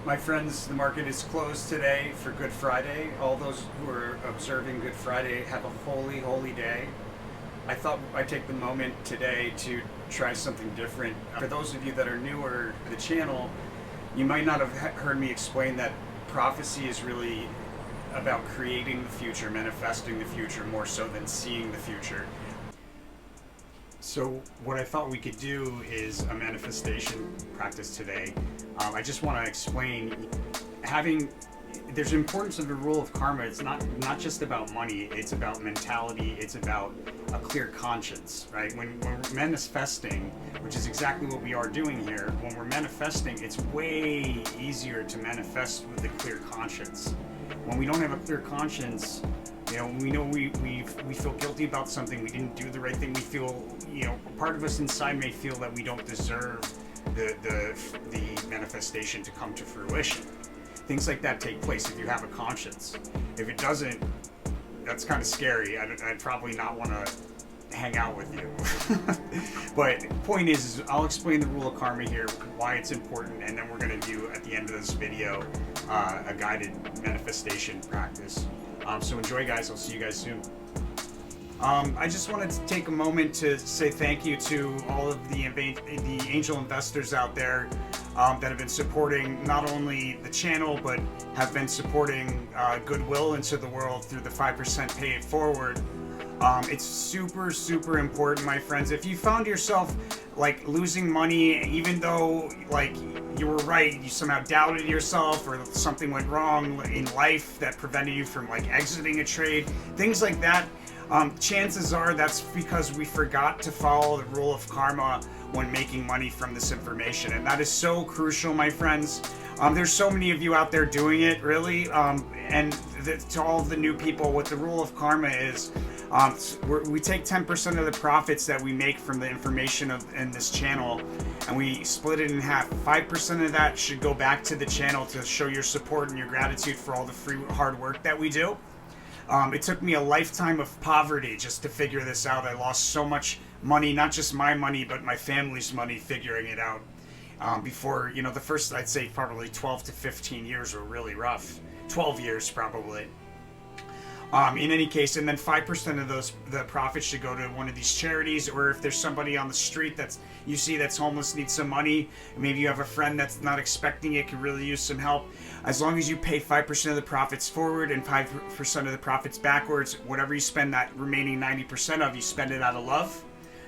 My friends, the market is closed today for Good Friday. All those who are observing Good Friday have a holy, holy day. I thought I'd take the moment today to try something different. For those of you that are newer to the channel, you might not have heard me explain that prophecy is really about creating the future, manifesting the future, more so than seeing the future. So what I thought we could do is a manifestation practice today. I just want to explain there's importance of the rule of karma. It's not just about money, it's about mentality, it's about a clear conscience, right? When we're manifesting, which is exactly what we are doing here, when we're manifesting, it's way easier to manifest with a clear conscience. When we don't have a clear conscience, we know we feel guilty about something, we didn't do the right thing, we feel, part of us inside may feel that we don't deserve the manifestation to come to fruition. Things like that take place if you have a conscience. If it doesn't, that's kind of scary. I'd probably not want to hang out with you. But the point is I'll explain the rule of karma here, why it's important, and then we're going to do at the end of this video a guided manifestation practice. So enjoy, guys. I'll see you guys soon. I just wanted to take a moment to say thank you to all of the angel investors out there that have been supporting not only the channel, but have been supporting goodwill into the world through the 5% pay it forward. It's super, super important, my friends. If you found yourself like losing money, even though like you were right, you somehow doubted yourself, or something went wrong in life that prevented you from like exiting a trade, things like that, chances are that's because we forgot to follow the rule of karma when making money from this information. And that is so crucial, my friends. There's so many of you out there doing it, really. And to all of the new people, what the rule of karma is, we take 10% of the profits that we make from the information in this channel, and we split it in half. 5% of that should go back to the channel to show your support and your gratitude for all the free hard work that we do. It took me a lifetime of poverty just to figure this out. I lost so much money, not just my money, but my family's money figuring it out. Before, the first, I'd say probably 12 to 15 years were really rough. 12 years probably. In any case, and then 5% of the profits should go to one of these charities, or if there's somebody on the street that's homeless, needs some money, maybe you have a friend that's not expecting it, could really use some help. As long as you pay 5% of the profits forward and 5% of the profits backwards, whatever you spend that remaining 90% of, you spend it out of love.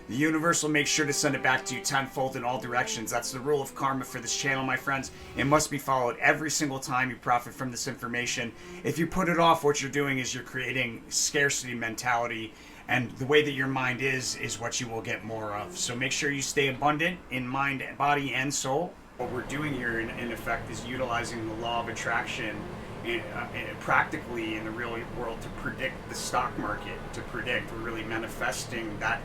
The universe will make sure to send it back to you tenfold in all directions. That's the rule of karma for this channel, my friends. It must be followed every single time you profit from this information. If you put it off, what you're doing is you're creating scarcity mentality, and the way that your mind is what you will get more of. So make sure you stay abundant in mind, body, and soul. What we're doing here, in effect, is utilizing the law of attraction practically in the real world to predict the stock market. We're really manifesting that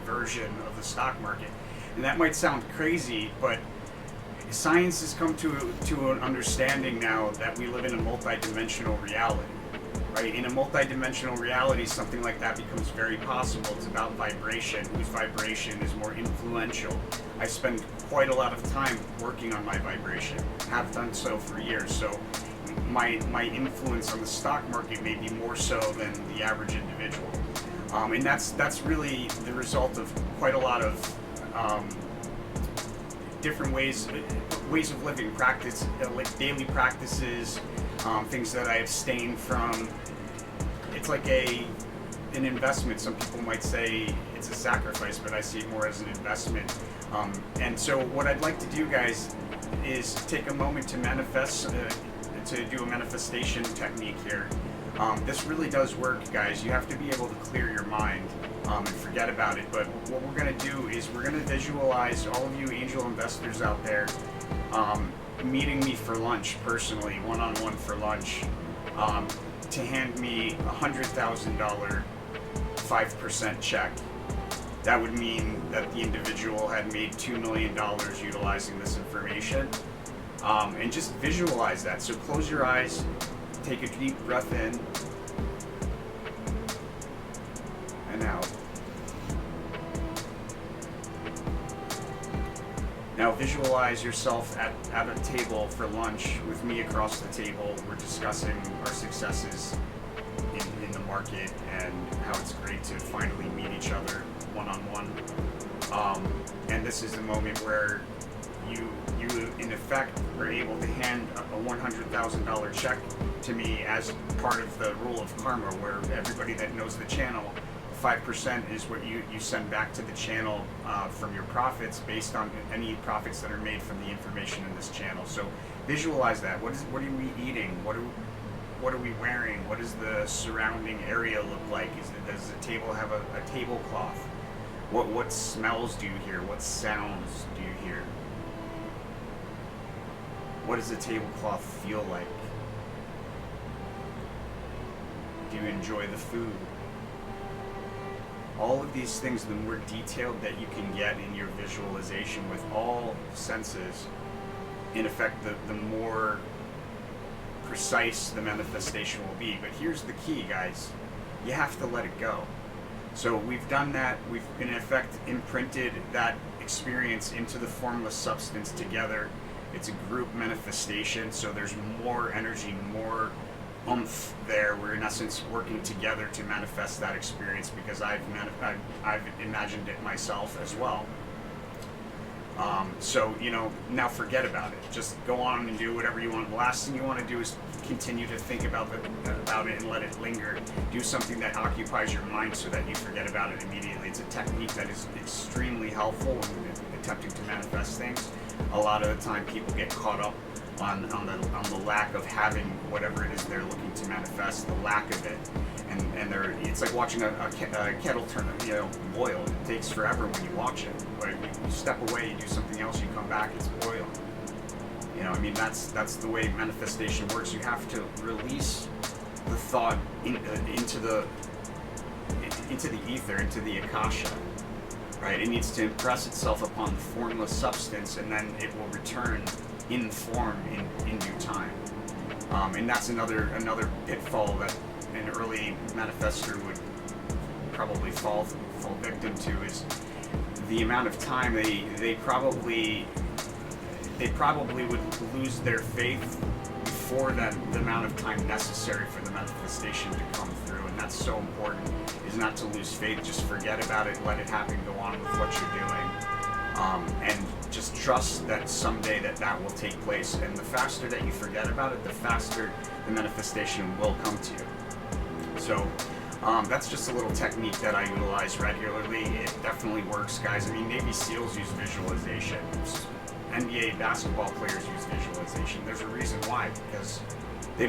version of the stock market. And that might sound crazy, but science has come to an understanding now that we live in a multi-dimensional reality. Right? In a multi-dimensional reality, something like that becomes very possible. It's about vibration. Whose vibration is more influential? I spend quite a lot of time working on my vibration. Have done so for years. So my influence on the stock market may be more so than the average individual. And that's really the result of quite a lot of different ways of living, practice, like daily practices, things that I abstain from. It's like an investment. Some people might say it's a sacrifice, but I see it more as an investment. And so what I'd like to do, guys, is take a moment to manifest, to do a manifestation technique here. This really does work, guys. You have to be able to clear your mind and forget about it. But what we're going to do is we're going to visualize all of you angel investors out there meeting me for lunch personally, one-on-one for lunch, to hand me a $100,000 5% check. That would mean that the individual had made $2 million utilizing this information. And just visualize that. So close your eyes, take a deep breath in and out. Now visualize yourself at a table for lunch with me across the table. We're discussing our successes in the market and how it's great to finally meet each other one-on-one. And this is the moment where you in effect are able to hand a $100,000 check to me as part of the rule of karma, where everybody that knows the channel, 5% is what you send back to the channel from your profits, based on any profits that are made from the information in this channel. So visualize that. What are we eating? What are we wearing? What does the surrounding area look like? Does the table have a tablecloth? What smells do you hear? What sounds do you hear? What does the tablecloth feel like? Do you enjoy the food? All of these things, the more detailed that you can get in your visualization with all senses, in effect, the more precise the manifestation will be. But here's the key, guys. You have to let it go. So we've done that. We've, in effect, imprinted that experience into the formless substance together. It's a group manifestation, so there's more energy, more oomph there. We're in essence working together to manifest that experience, because I've imagined it myself as well. So, you know, now forget about it. Just go on and do whatever you want. The last thing you want to do is continue to think about it and let it linger. Do something that occupies your mind so that you forget about it immediately. It's a technique that is extremely helpful when attempting to manifest things. A lot of the time people get caught up on the lack of having whatever it is they're looking to manifest, the lack of it, and it's like watching a kettle turn, boil. It takes forever when you watch it. But you step away, you do something else, you come back, it's boiling. That's the way manifestation works. You have to release the thought into the ether, into the akasha. Right? It needs to impress itself upon the formless substance, and then it will return in form in due time. And that's another pitfall that an early manifestor would probably fall victim to, is the amount of time they probably would lose their faith before the amount of time necessary for the manifestation to come through. And that's so important, is not to lose faith. Just forget about it, let it happen, go on with what you're doing, and just trust that someday that will take place. And the faster that you forget about it, the faster the manifestation will come to you. So that's just a little technique that I utilize regularly. It definitely works, guys. I mean, Navy SEALs use visualization. NBA basketball players use visualization. There's a reason why, because they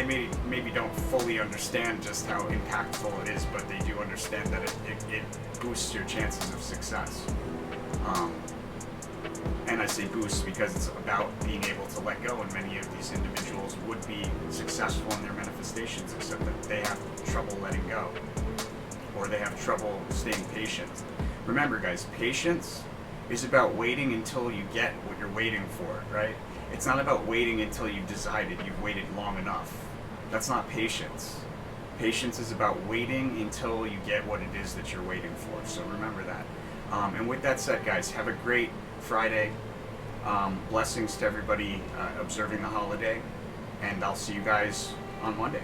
maybe don't fully understand just how impactful it is, but they do understand that it boosts your chances of success. And I say boost because it's about being able to let go, and many of these individuals would be successful in their manifestations, except that they have trouble letting go, or they have trouble staying patient. Remember, guys, patience is about waiting until you get what you're waiting for, right? It's not about waiting until you've decided you've waited long enough. That's not patience. Patience is about waiting until you get what it is that you're waiting for. So remember that. And with that said, guys, have a great Friday. Blessings to everybody observing the holiday. And I'll see you guys on Monday.